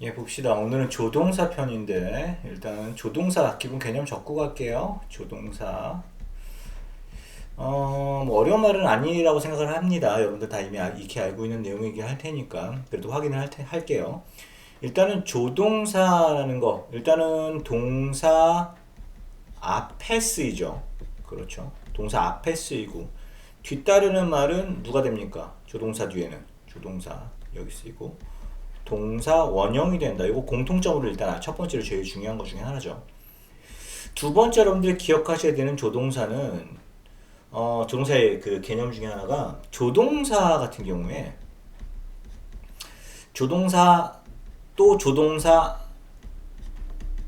예, 봅시다. 오늘은 조동사 편인데 일단 조동사 기본 개념 적고 갈게요. 조동사. 뭐 어려운 말은 아니라고 생각을 합니다. 여러분들 다 이미 익히 알고 있는 내용이긴 할 테니까 그래도 확인을 할게요. 일단은 조동사라는 거, 일단은 동사 앞에 쓰이죠. 그렇죠. 동사 앞에 쓰이고 뒤따르는 말은 누가 됩니까? 조동사 뒤에는 조동사 여기 쓰이고 동사 원형이 된다. 이거 공통점으로 일단 첫 번째로 제일 중요한 것 중에 하나죠. 두 번째 여러분들이 기억하셔야 되는 조동사는 조동사의 그 개념 중에 하나가 조동사 같은 경우에 조동사 또 조동사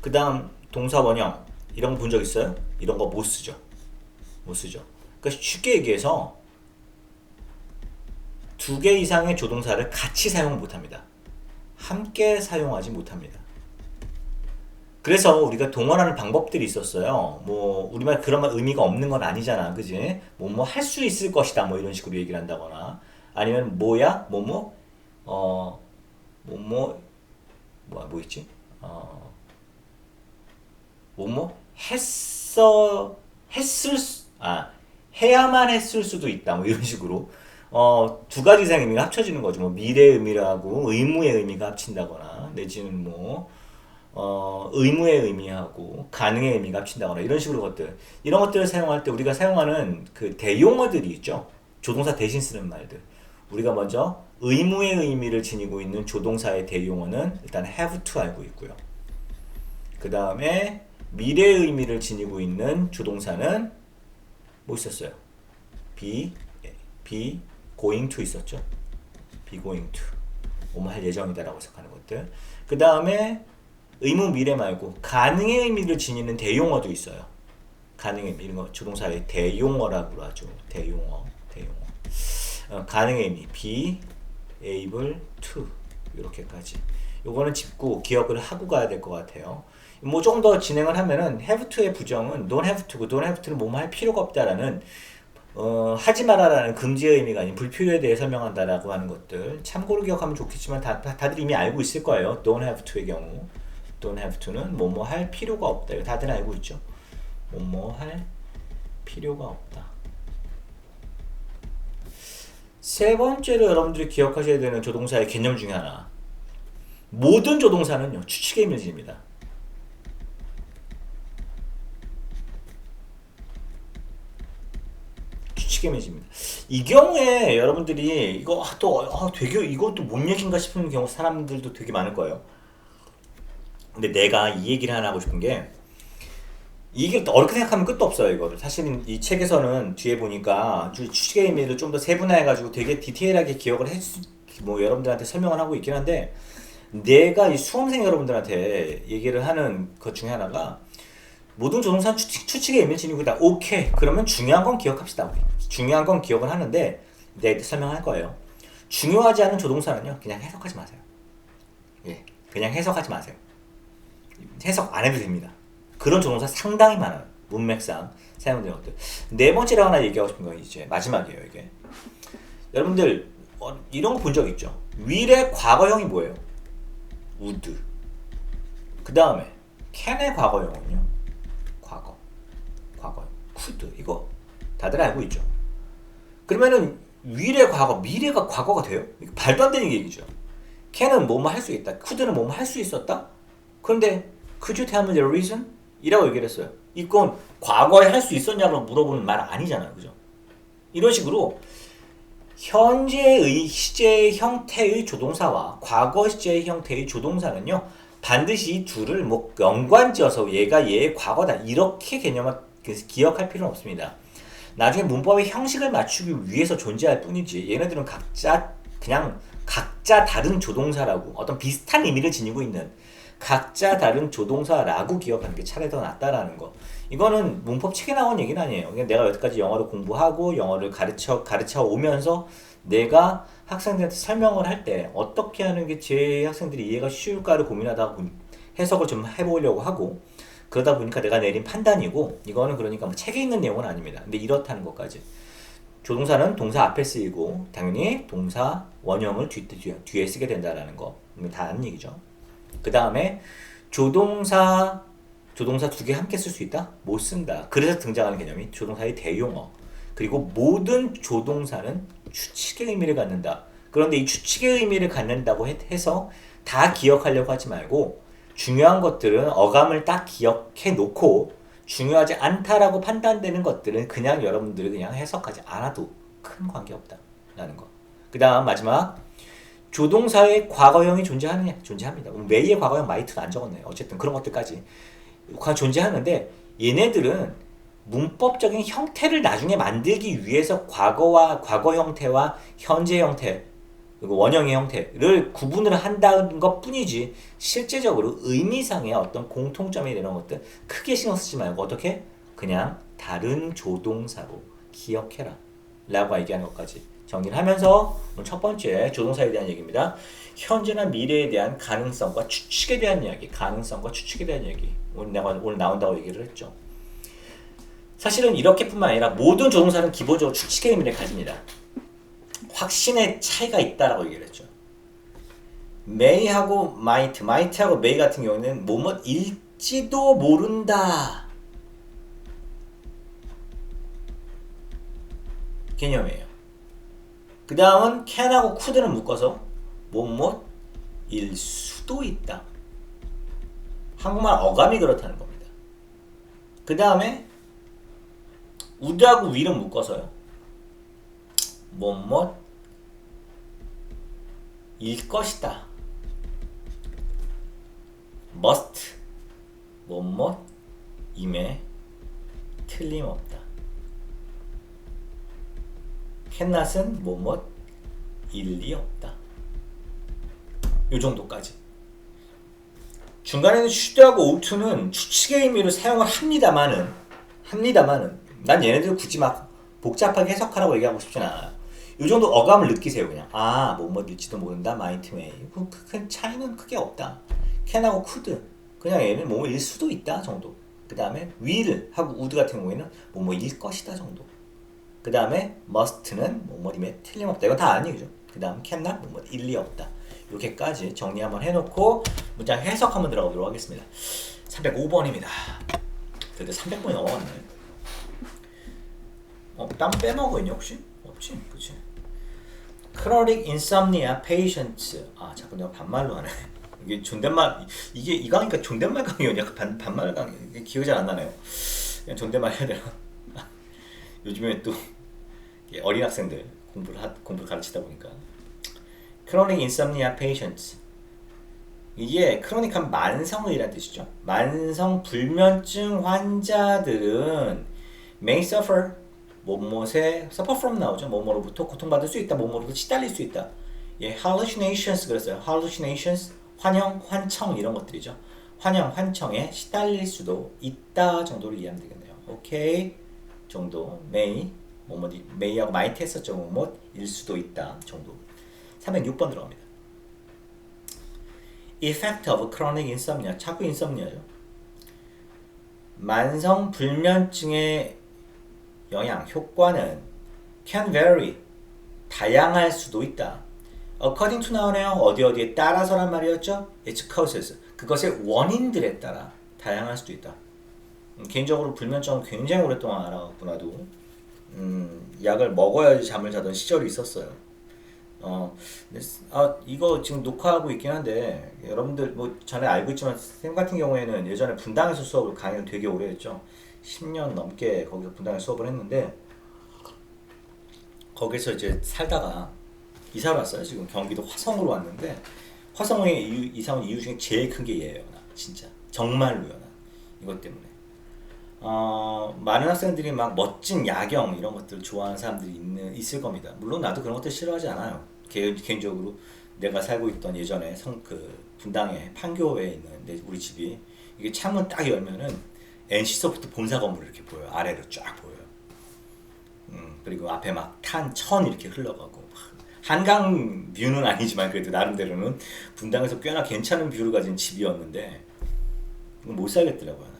그 다음 동사 원형 이런 거 본 적 있어요? 이런 거 못 쓰죠. 못 쓰죠. 그러니까 쉽게 얘기해서 두 개 이상의 조동사를 같이 사용 못합니다. 함께 사용하지 못합니다. 그래서 우리가 동원하는 방법들이 있었어요. 뭐 우리말 그런 말 의미가 없는 건 아니잖아, 그지? 뭐 할 수 있을 것이다, 뭐 이런 식으로 얘기를 한다거나 아니면 뭐야, 뭐 있지? 했어, 해야만 했을 수도 있다, 뭐 이런 식으로 두 가지 이상 의미가 합쳐지는 거죠. 뭐 미래의 의미라고 의무의 의미가 합친다거나 내지는 의무의 의미하고 가능의 의미가 합친다거나 이런 식으로 것들 이런 것들을 사용할 때 우리가 사용하는 그 대용어들이 있죠. 조동사 대신 쓰는 말들. 우리가 먼저 의무의 의미를 지니고 있는 조동사의 대용어는 일단 have to 알고 있고요. 그 다음에 미래의 의미를 지니고 있는 조동사는 뭐 있었어요? be going to 있었죠. be going to 뭐뭐 할 예정이다라고 해석하는 것들. 그 다음에 의무 미래 말고 가능의 의미를 지니는 대용어도 있어요. 가능의 의미 이런 거 조동사의 대용어라고 하죠. 대용어. 가능의 의미 be able to 이렇게까지. 요거는 짚고 기억을 하고 가야 될 것 같아요. 뭐 조금 더 진행을 하면은 have to의 부정은 don't have to고 don't have to는 뭐뭐 할 필요가 없다라는 하지 마라라는 금지의 의미가 아닌 불필요에 대해 설명한다라고 하는 것들 참고로 기억하면 좋겠지만 다들 이미 알고 있을 거예요. don't have to의 경우 don't have to는 뭐뭐 할 필요가 없다. 이거 다들 알고 있죠. 뭐뭐 할 필요가 없다. 세 번째로 여러분들이 기억하셔야 되는 조동사의 개념 중에 하나. 모든 조동사는요, 추측의 의미를 지닙니다. 추측의 의미를 지닙니다. 이 경우에 여러분들이 이거 되게 이것도 뭔 얘기인가 싶은 경우 사람들도 되게 많을 거예요. 근데 내가 이 얘기를 하나 하고 싶은 게 이게 어렵게 생각하면 끝도 없어요. 이거를 사실은 이 책에서는 뒤에 보니까 추측의 의미를 좀 더 세분화해가지고 되게 디테일하게 기억을 뭐 여러분들한테 설명을 하고 있긴 한데 내가 이 수험생 여러분들한테 얘기를 하는 것 중에 하나가 모든 조동사는 추측의 의미를 지니고 있다. 오케이. 그러면 중요한 건 기억합시다. 우리. 중요한 건 기억을 하는데 내가 이때 설명할 거예요. 중요하지 않은 조동사는요. 그냥 해석하지 마세요. 예, 그냥 해석하지 마세요. 해석 안 해도 됩니다. 그런 조동사 상당히 많아요. 문맥상 사용되는 것들. 네 번째로 하나 얘기하고 싶은 건 이제 마지막이에요. 이게 여러분들 이런 거 본 적 있죠? will의 과거형이 뭐예요? would. 그 다음에 can의 과거형은요? 과거 could. 이거 다들 알고 있죠? 그러면은 will의 과거, 미래가 과거가 돼요? 이거 말도 안 되는 얘기죠. can은 뭐뭐 할 수 있다. could는 뭐뭐 할 수 있었다. 그런데 could you tell me the reason? 이라고 얘기를 했어요. 이건 과거에 할 수 있었냐고 물어보는 말 아니잖아요. 그죠? 이런 식으로 현재의 시제의 형태의 조동사와 과거 시제의 형태의 조동사는요. 반드시 이 둘을 뭐 연관지어서 얘가 얘의 과거다 이렇게 개념을 기억할 필요는 없습니다. 나중에 문법의 형식을 맞추기 위해서 존재할 뿐이지 얘네들은 각자 다른 조동사라고 어떤 비슷한 의미를 지니고 있는 각자 다른 조동사라고 기억하는 게 차라리 더 낫다라는 거. 이거는 문법 책에 나온 얘기는 아니에요. 그냥 내가 여태까지 영어를 공부하고 영어를 가르쳐 오면서 내가 학생들한테 설명을 할 때 어떻게 하는 게 제 학생들이 이해가 쉬울까를 고민하다가 해석을 좀 해보려고 하고 그러다 보니까 내가 내린 판단이고 이거는 그러니까 뭐 책에 있는 내용은 아닙니다. 근데 이렇다는 것까지. 조동사는 동사 앞에 쓰이고 당연히 동사 원형을 뒤에 쓰게 된다라는 거. 다 아는 얘기죠. 그 다음에 조동사 두 개 함께 쓸 수 있다? 못 쓴다. 그래서 등장하는 개념이 조동사의 대용어. 그리고 모든 조동사는 추측의 의미를 갖는다. 그런데 이 추측의 의미를 갖는다고 해서 다 기억하려고 하지 말고 중요한 것들은 어감을 딱 기억해 놓고 중요하지 않다라고 판단되는 것들은 그냥 여러분들이 그냥 해석하지 않아도 큰 관계없다라는 거. 그 다음 마지막 조동사의 과거형이 존재하느냐? 존재합니다. may의 과거형 might는 안 적었네요. 어쨌든 그런 것들까지 존재하는데 얘네들은 문법적인 형태를 나중에 만들기 위해서 과거 형태와 현재 형태 그리고 원형의 형태를 구분을 한다는 것 뿐이지 실제적으로 의미상의 어떤 공통점이 되는 것들 크게 신경 쓰지 말고 어떻게? 그냥 다른 조동사로 기억해라 라고 얘기하는 것까지 정리를 하면서 오늘 첫 번째 조동사에 대한 얘기입니다. 현재나 미래에 대한 가능성과 추측에 대한 이야기, 가능성과 추측에 대한 이야기 오늘 나온다고 얘기를 했죠. 사실은 이렇게뿐만 아니라 모든 조동사는 기본적으로 추측의 의미를 가집니다. 확신의 차이가 있다라고 얘기를 했죠. may하고 might하고 may 같은 경우는 뭐일지도 모른다 개념이에요. 그 다음은 can하고 could를 묶어서 뭐일 수도 있다. 한국말 어감이 그렇다는 겁니다. 그 다음에 would하고 will을 묶어서요. 일 것이다. must 임에 틀림없다. cannot은 일리 없다. 요 정도까지. 중간에는 should하고 ought는 추측의 의미로 사용을 합니다만은 난 얘네들 굳이 막 복잡하게 해석하라고 얘기하고 싶진 않아요. 요 정도 어감을 느끼세요. 그냥 일지도 모른다 might may 그 차이는 크게 없다. can하고 could 그냥 얘는 일 수도 있다 정도. 그 다음에 will 하고 would 같은 경우에는 일 것이다 정도. 그 다음에 must는 임에 틀림없다. 이건 다 아니죠. 그 다음 cannot 일리 없다. 이렇게까지 정리 한번 해놓고 문장 해석 한번 들어가도록 하겠습니다. 305번입니다. 그래도 300번이 넘어갔네. 땀 빼먹어 있냐 혹시? 없지? 그치? Chronic insomnia patients 자꾸 내가 반말로 하네. 이게 존댓말 이 강의니까 존댓말 강의였냐? 반말 강의 이게 기억이 잘 안 나네요. 그냥 존댓말 해야 되나? 요즘에 또 어린 학생들 공부를 가르치다 보니까 Chronic insomnia patients 이게 크로닉한 만성의란 뜻이죠. 만성 불면증 환자들은 may suffer suffer from 나오죠. 뭐뭐로부터 고통받을 수 있다. 뭐뭐로부터 시달릴 수 있다. hallucinations 그랬어요. hallucinations 환청 이런 것들이죠. 환청에 시달릴 수도 있다 정도로 이해하면 되겠네요. 오케이 정도 may하고 might 했었죠. 일 수도 있다 정도. 306번 들어갑니다. Effect of chronic insomnia 자꾸 insomnia죠. 만성 불면증의 영향, 효과는 can vary 다양할 수도 있다. according to 나오네요. 어디에 따라서란 말이었죠? its causes 그것의 원인들에 따라 다양할 수도 있다. 개인적으로 불면증을 굉장히 오랫동안 알아갖고 나도 약을 먹어야지 잠을 자던 시절이 있었어요. 이거 지금 녹화하고 있긴 한데 여러분들 전에 알고 있지만 쌤 같은 경우에는 예전에 분당에서 수업을 강의를 되게 오래 했죠. 10년 넘게 거기서 분당에서 수업을 했는데 거기서 이제 살다가 이사를 왔어요. 지금 경기도 화성으로 왔는데 화성에 이사 온 이유 중에 제일 큰 게 얘예요. 진짜 정말로요. 이것 때문에 많은 학생들이 막 멋진 야경 이런 것들을 좋아하는 사람들이 있을 겁니다. 물론 나도 그런 것들 싫어하지 않아요. 개인적으로 내가 살고 있던 예전에 분당에 판교에 있는 우리 집이 이게 창문 딱 열면은 NC소프트 본사 건물이 이렇게 보여요. 아래로 쫙 보여요. 그리고 앞에 막 천 이렇게 흘러가고 한강 뷰는 아니지만 그래도 나름대로는 분당에서 꽤나 괜찮은 뷰를 가진 집이었는데 못 살겠더라고요.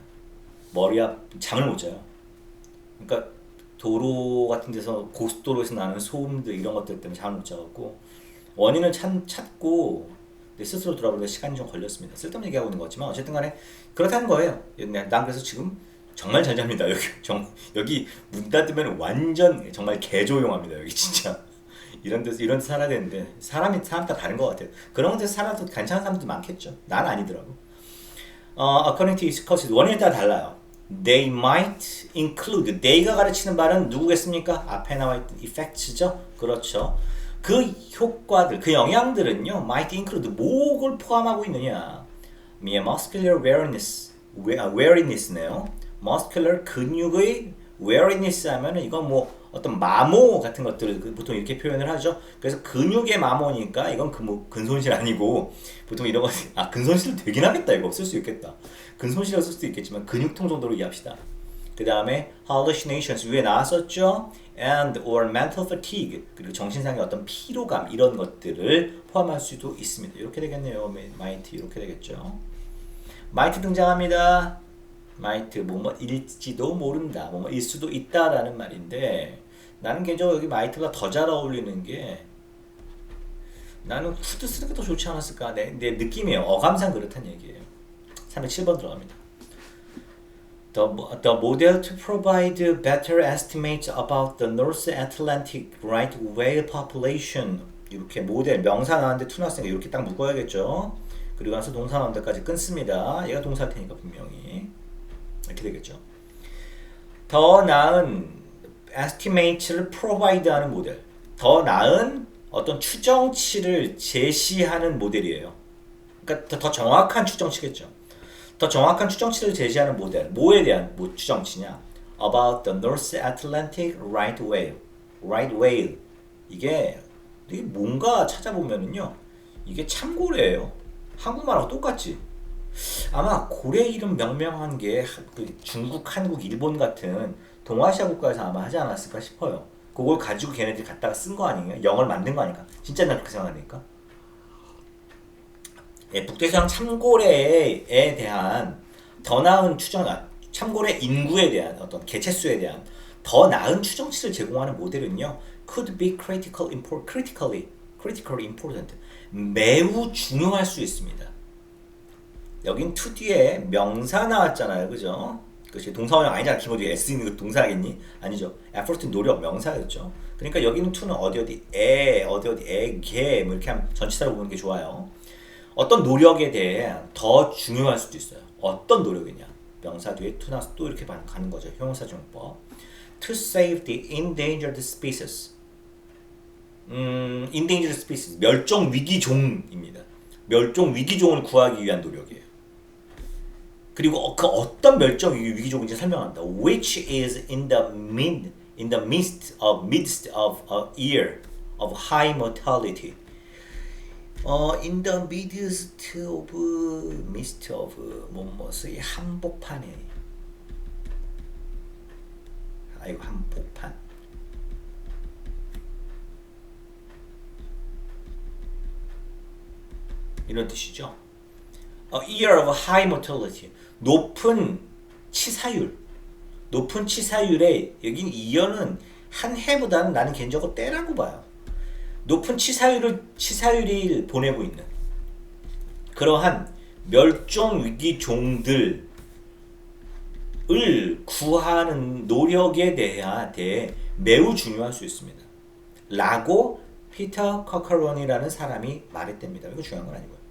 머리 잠을 못 자요. 그러니까 도로 같은 데서 고속도로에서 나는 소음들 이런 것들 때문에 잠을 못 자갖고 원인을 찾고 스스로 돌아보는데 시간이 좀 걸렸습니다. 쓸데없는 얘기하고 있는 것 같지만 어쨌든 간에 그렇다는 거예요. 난 그래서 지금 정말 잘 잡니다. 여기 문 닫으면 완전 정말 개조용합니다. 여기 진짜. 이런 데 살아야 되는데 사람 다 다른 것 같아요. 그런 데서 살아도 괜찮은 사람도 많겠죠. 난 아니더라고. According to East Coast 원인에 따라 달라요. They might include they가 가르치는 바는 누구겠습니까? 앞에 나와 있던 effects죠. 그렇죠. 그 효과들, 그 영향들은요, might include 뭐를 포함하고 있느냐? muscular weariness네요. muscular 근육의 weariness 하면은 이건 뭐 어떤 마모 같은 것들을 보통 이렇게 표현을 하죠. 그래서 근육의 마모니까 이건 뭐 근손실 아니고 보통 이런 거 근손실 되긴 하겠다. 이거 쓸 수 있겠다. 근손실을 쓸 수도 있겠지만 근육통 정도로 이해합시다. 그 다음에 hallucinations 위에 나왔었죠. and or mental fatigue 그리고 정신상의 어떤 피로감 이런 것들을 포함할 수도 있습니다. 이렇게 되겠네요. might 이렇게 되겠죠. might 등장합니다. might 뭐일지도 모른다. 뭐일 수도 있다라는 말인데 나는 개인적으로 여기 might가 더 잘 어울리는 게 나는 could 쓰는 게 더 좋지 않았을까? 내 느낌이에요. 어감상 그렇다는 얘기예요. 307번 들어갑니다. The model to provide better estimates about the North Atlantic right whale population 이렇게 모델 명사 나왔는데 to 나왔으니까 이렇게 딱 묶어야겠죠. 그리고 나서 동사 나온 데까지 끊습니다. 얘가 동사일 테니까 분명히 이렇게 되겠죠. 더 나은 estimate를 provide하는 모델, 더 나은 어떤 추정치를 제시하는 모델이에요. 그러니까 더 정확한 추정치겠죠. 더 정확한 추정치를 제시하는 모델, 뭐에 대한 추정치냐? About the North Atlantic right whale. right whale. 이게 뭔가 찾아보면은요, 이게 참고래예요. 한국말하고 똑같지. 아마 고래 이름 명명한 게 중국, 한국, 일본 같은 동아시아 국가에서 아마 하지 않았을까 싶어요. 그걸 가지고 걔네들이 갖다가 쓴 거 아니에요? 영어를 만든 거 아닐까? 진짜 나 그렇게 생각하니까. 예, 북대서양 참고래에 대한 더 나은 참고래 인구에 대한 어떤 개체수에 대한 더 나은 추정치를 제공하는 모델은요, could be critically important. 매우 중요할 수 있습니다. 여긴 to 뒤에 명사 나왔잖아요. 그죠? 그것이 동사원형 아니잖아. 기본적으로 s 있는 거 동사겠니? 아니죠. effort 노력 명사였죠. 그러니까 여기는 to는 어디에 뭐 이렇게 하면 전치사로 보는 게 좋아요. 어떤 노력에 대해 더 중요할 수도 있어요. 어떤 노력이냐? 명사 뒤에 to 나서 또 이렇게 가는 거죠. 형용사정법. To save the endangered species. endangered species 멸종 위기종입니다. 멸종 위기종을 구하기 위한 노력이에요. 그리고 그 어떤 멸종 위기종인지 설명한다. Which is in the midst of a year of high mortality. In the midst of 뭐뭐의 한복판에. 아이고 한복판. 이런 뜻이죠. A year of high mortality. 높은 치사율에 여긴 year는 한 해보다는 나는 개인적으로 때라고 봐요. 높은 치사율이 보내고 있는 그러한 멸종 위기 종들을 구하는 노력에 대해 매우 중요할 수 있습니다. 라고 피터 커커론이라는 사람이 말했답니다. 이거 중요한 건 아니고요.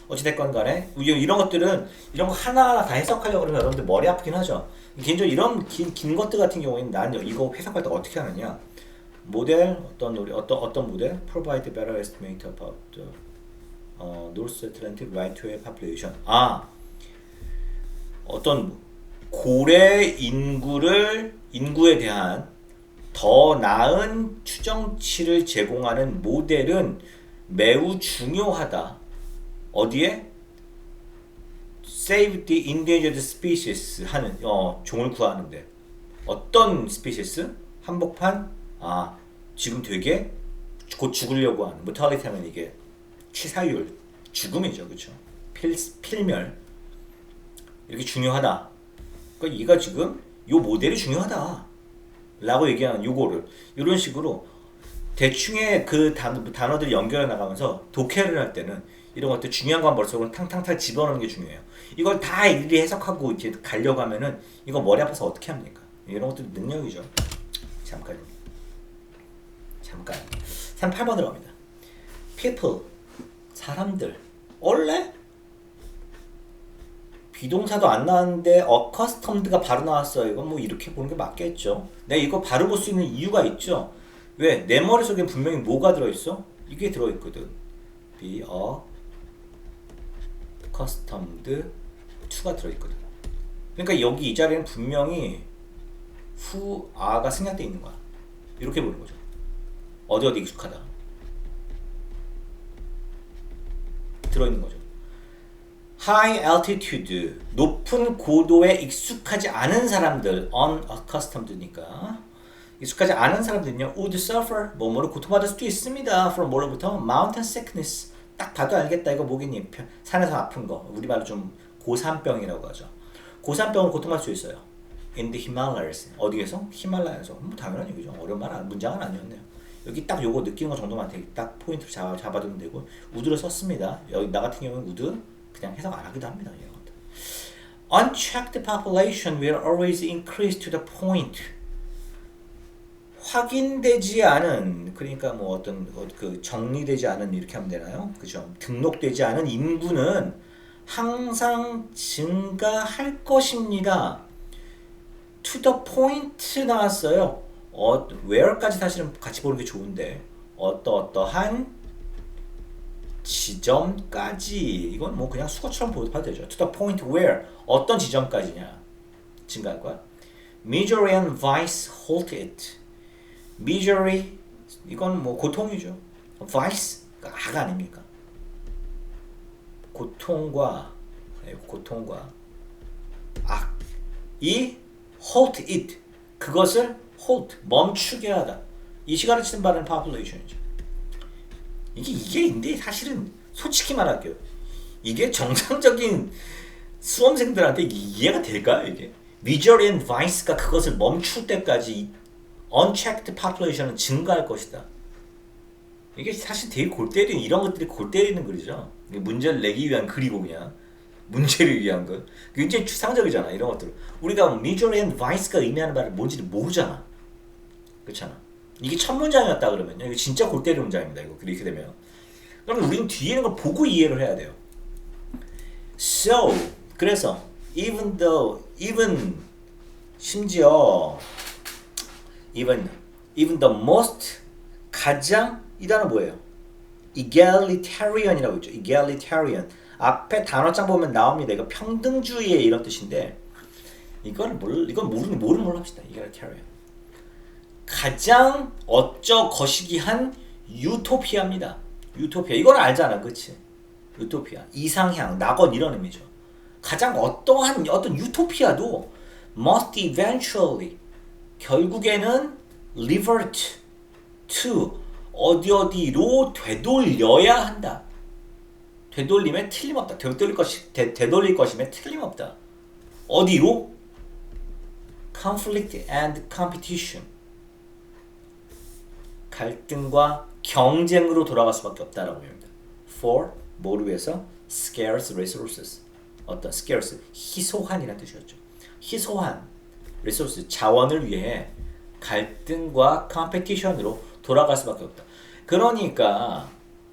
어찌됐건 간에 이런 것들은 이런 거 하나하나 다 해석하려고 그러면 여러분들 머리 아프긴 하죠. 개인적으로 이런 긴 것들 같은 경우에는 나는 이거 해석할 때 어떻게 하느냐. 모델 어떤 모델 provide better estimate about the North Atlantic right whale population. 어떤 고래 인구에 대한 더 나은 추정치를 제공하는 모델은 매우 중요하다. 어디에? Save the endangered species 하는 종을 구하는데 어떤 species? 한복판? 지금 되게 곧 죽으려고 하는 mortality 하면 이게 치사율, 죽음이죠, 그렇죠? 필멸 이렇게 중요하다. 그러니까 얘가 지금 요 모델이 중요하다 라고 얘기하는 요거를 이런 식으로 대충의 그 단어들이 연결해 나가면서 독해를 할 때는 이런 것들 중요한 건 머릿속으로 탕탕탕 집어넣는 게 중요해요. 이걸 다 일일이 해석하고 이렇게 가려고 하면은 이거 머리 아파서 어떻게 합니까? 이런 것도 능력이죠. 잠깐 38번으로 갑니다. people 사람들 원래 비동사도 안 나왔는데 accustomed가 바로 나왔어요. 이건 뭐 이렇게 보는 게 맞겠죠. 내가 이거 바로 볼 수 있는 이유가 있죠. 왜? 내 머릿속에 분명히 뭐가 들어있어? 이게 들어있거든. be accustomed to가 들어있거든. 그러니까 여기 이 자리에는 분명히 who are가 생략되어 있는 거야. 이렇게 보는 거죠. 어디 익숙하다. 들어있는 거죠. High altitude, 높은 고도에 익숙하지 않은 사람들, unaccustomed니까 익숙하지 않은 사람들은요, would suffer, 뭐뭐로 고통받을 수도 있습니다. from 뭐로부터? mountain sickness. 딱 봐도 알겠다. 이거 뭐겠니? 산에서 아픈 거. 우리말로 좀 고산병이라고 하죠. 고산병으로 고통받을 수 있어요. In the Himalayas. 어디에서? 히말라야에서. 뭐 당연한 얘기죠. 어려운 문장은 아니었네요. 여기 딱 요거 느끼는 거 정도만 되게 딱 포인트를 잡아두면 되고 우드를 썼습니다. 여기 나 같은 경우는 우드 그냥 해석 안 하기도 합니다. Unchecked population will always increase to the point. 확인되지 않은 그러니까 뭐 어떤 그 정리되지 않은 이렇게 하면 되나요? 그죠? 등록되지 않은 인구는 항상 증가할 것입니다. To the point 나왔어요. where까지 사실은 같이 보는 게 좋은데 어떠한 지점까지 이건 뭐 그냥 수거처럼 봐도 되죠. To the point where 어떤 지점까지냐 증가할 거야. Misery and vice halt it. Misery 이건 뭐 고통이죠. Vice 악 아닙니까? 고통과 악이 halt it 그것을 halt 멈추게 하다. 이 시간을 치는 바는 population이죠. 이게 근데 사실은 솔직히 말할게요. 이게 정상적인 수험생들한테 이해가 될까요? 이게 misery and vice가 그것을 멈출 때까지 unchecked population은 증가할 것이다. 이게 사실 되게 골 때리는 이런 것들이 골 때리는 글이죠. 문제를 내기 위한 글이고 그냥 문제를 위한 것. 굉장히 추상적이잖아 이런 것들. 우리가 misery and vice가 의미하는 바를 뭔지를 모르잖아. 그렇잖아. 이게 첫 문장이었다 그러면요. 이거 진짜 골 때리는 문장입니다. 이거 이렇게 되면. 그러면 우리는 뒤에 있는 걸 보고 이해를 해야 돼요. So 그래서 even 심지어 even the most 가장 이 단어 뭐예요? egalitarian이라고 있죠. egalitarian 앞에 단어장 보면 나옵니다. 이거 평등주의의 이런 뜻인데 이건 모르는 걸로 합시다. egalitarian 가장 어쩌거시기한 유토피아입니다. 유토피아 이건 알잖아, 그렇지? 유토피아 이상향, 낙원 이런 의미죠. 가장 어떤 유토피아도 must eventually 결국에는 revert to 어디로 되돌려야 한다. 되돌림에 틀림없다. 되돌릴 것임에 틀림없다. 어디로? conflict and competition 갈등과 경쟁으로 돌아갈 수밖에 없다라고 합니다. For 뭐를 위해서? scarce resources 어떤 scarce 희소한이라는 뜻이었죠. 희소한 resource 자원을 위해 갈등과 competition으로 돌아갈 수밖에 없다. 그러니까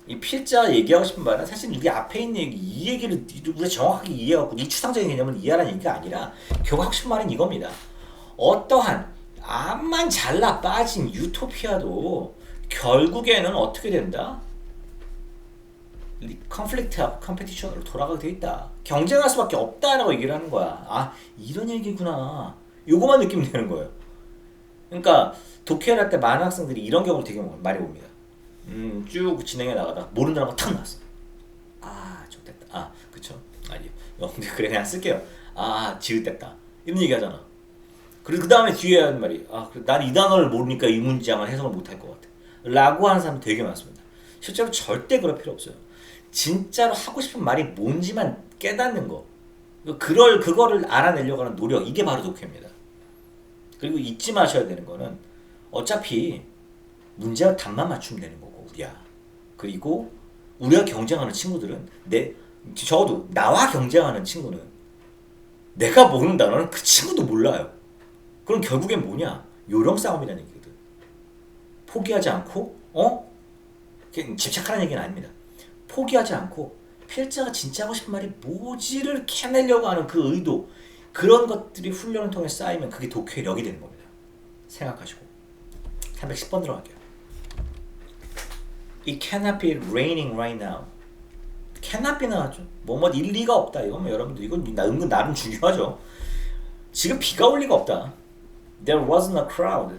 이 필자 얘기하고 싶은 말은 사실 이 앞에 있는 얘기 이 얘기를 우리가 정확하게 이해하고 이 추상적인 개념을 이해하라는 얘기가 아니라 결국 하고 싶은 말은 이겁니다. 어떠한 암만 잘나 빠진 유토피아도 결국에는 어떻게 된다? 컨플릭트하고 컴페티션으로 돌아가게 돼 있다. 경쟁할 수밖에 없다라고 얘기를 하는 거야. 아 이런 얘기구나. 요거만 느끼면 되는 거예요. 그러니까 독해를 할 때 많은 학생들이 이런 경우를 되게 많이 봅니다. 쭉 진행해 나가다 모르는 단어가 탁 나왔어. 아 좋됐다. 아 그쵸. 아니 그래 그냥 쓸게요. 아 지읒됐다. 이런 얘기 하잖아. 그리고 그 다음에 뒤에 하는 말이 난 이 단어를 모르니까 이 문장을 해석을 못할 것 같아 라고 하는 사람 되게 많습니다. 실제로 절대 그럴 필요 없어요. 진짜로 하고 싶은 말이 뭔지만 깨닫는 거 그거를 알아내려고 하는 노력 이게 바로 독해입니다. 그리고 잊지 마셔야 되는 거는 어차피 문제와 답만 맞추면 되는 거고 우리야. 그리고 우리가 경쟁하는 친구들은 적어도 나와 경쟁하는 친구는 내가 모르는 단어는 그 친구도 몰라요. 그럼 결국엔 뭐냐? 요령 싸움이라는 얘기거든. 포기하지 않고 집착하는 얘기는 아닙니다. 포기하지 않고 필자가 진짜 하고 싶은 말이 뭐지를 캐내려고 하는 그 의도, 그런 것들이 훈련을 통해 쌓이면 그게 독해력이 되는 겁니다. 생각하시고 310번 들어갈게요. It cannot be raining right now. cannot be 나왔죠. 뭐뭐 일리가 없다. 이건 여러분들 이건 은근 나름 중요하죠. 지금 비가 올 리가 없다. There wasn't a crowd.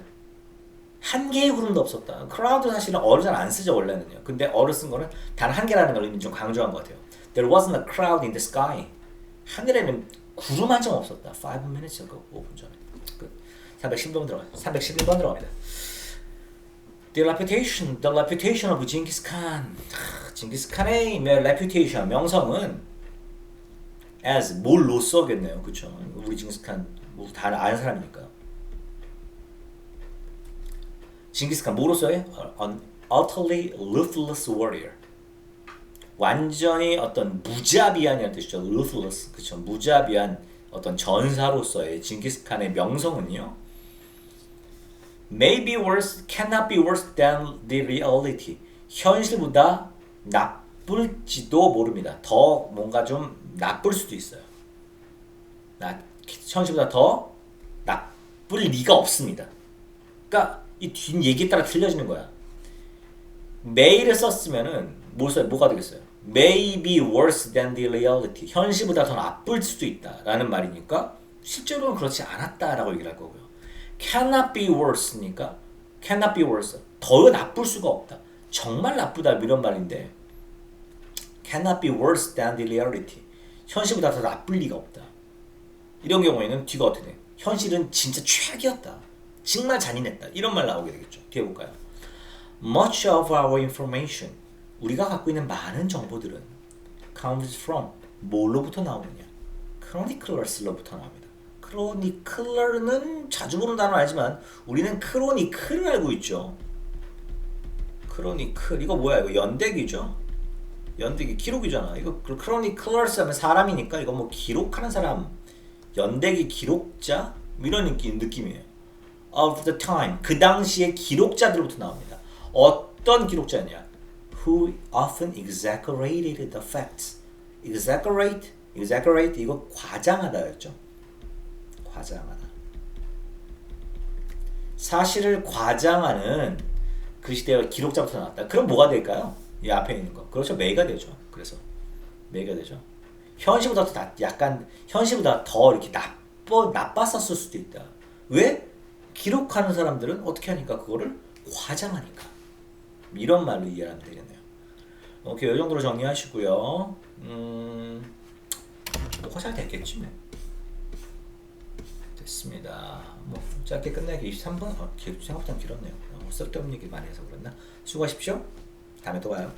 한 개의 구름도 없었다. crowd 사실은 어를 잘 안 쓰죠 원래는요. 근데 어를 쓴 거는 단 한 개라는 걸 좀 강조한 것 같아요. There wasn't a crowd in the sky. 하늘에는 구름 한 점 없었다. 5 minutes ago. 5분 전에. 끝. 311번 들어가. 311번 들어갑니다. The reputation of Genghis Khan. 징기스칸의 reputation, 명성은 as 뭘로써겠네요, 그렇죠? 우리 징기스칸 뭐 다 아는 사람이니까. 징기스칸 뭐로써요? An utterly ruthless warrior. 완전히 어떤 무자비한이라는 뜻이죠. ruthless, 그렇죠? 무자비한 어떤 전사로서의 징기스칸의 명성은요. May be worse, cannot be worse than the reality. 현실보다 나쁠지도 모릅니다. 더 뭔가 좀 나쁠 수도 있어요. 현실보다 더 나쁠 리가 없습니다. 그러니까 이 뒷 얘기에 따라 틀려지는 거야. may를 썼으면은 뭐가 되겠어요? May be worse than the reality. 현실보다 더 나쁠 수도 있다라는 말이니까 실제로는 그렇지 않았다라고 얘기를 할 거고요. Cannot be worse니까 cannot be worse. 더 나쁠 수가 없다. 정말 나쁘다 이런 말인데 cannot be worse than the reality. 현실보다 더 나쁠 리가 없다. 이런 경우에는 뒤가 어떻게 돼? 현실은 진짜 최악이었다. 정말 잔인했다. 이런 말 나오게 되겠죠. 뒤에 볼까요? Much of our information. 우리가 갖고 있는 많은 정보들은 comes from 뭘로부터 나오느냐? chroniclers로부터 나옵니다. chronicler는 자주 보는 단어 알지만 우리는 chronicle을 알고 있죠. chronicle 이거 뭐야? 이거 연대기죠. 연대기 기록이잖아. 이거 chroniclers 하면 사람이니까 이거 뭐 기록하는 사람, 연대기 기록자 이런 느낌이에요. Of the time 그 당시의 기록자들부터 나옵니다. 어떤 기록자냐? Who often exaggerated the facts. exaggerate 이거 과장하다였죠. 과장하다. 사실을 과장하는 그 시대의 기록자부터 나왔다. 그럼 뭐가 될까요? 이 앞에 있는 거. 그렇죠. 매가 되죠. 그래서 매가 되죠. 현실보다 더 현실보다 더 이렇게 나빴었을 수도 있다. 왜? 기록하는 사람들은 어떻게 하니까 그거를 과장하니까. 이런 말로 이해하면 되겠네요. 오케이, 이 정도로 정리하시고요. 뭐가 잘 됐겠지 뭐. 됐습니다. 뭐 짧게 끝내기 23분? 생각보다 길었네요. 쓸데없는 얘기 많이 해서 그랬나? 수고하십시오. 다음에 또 봐요.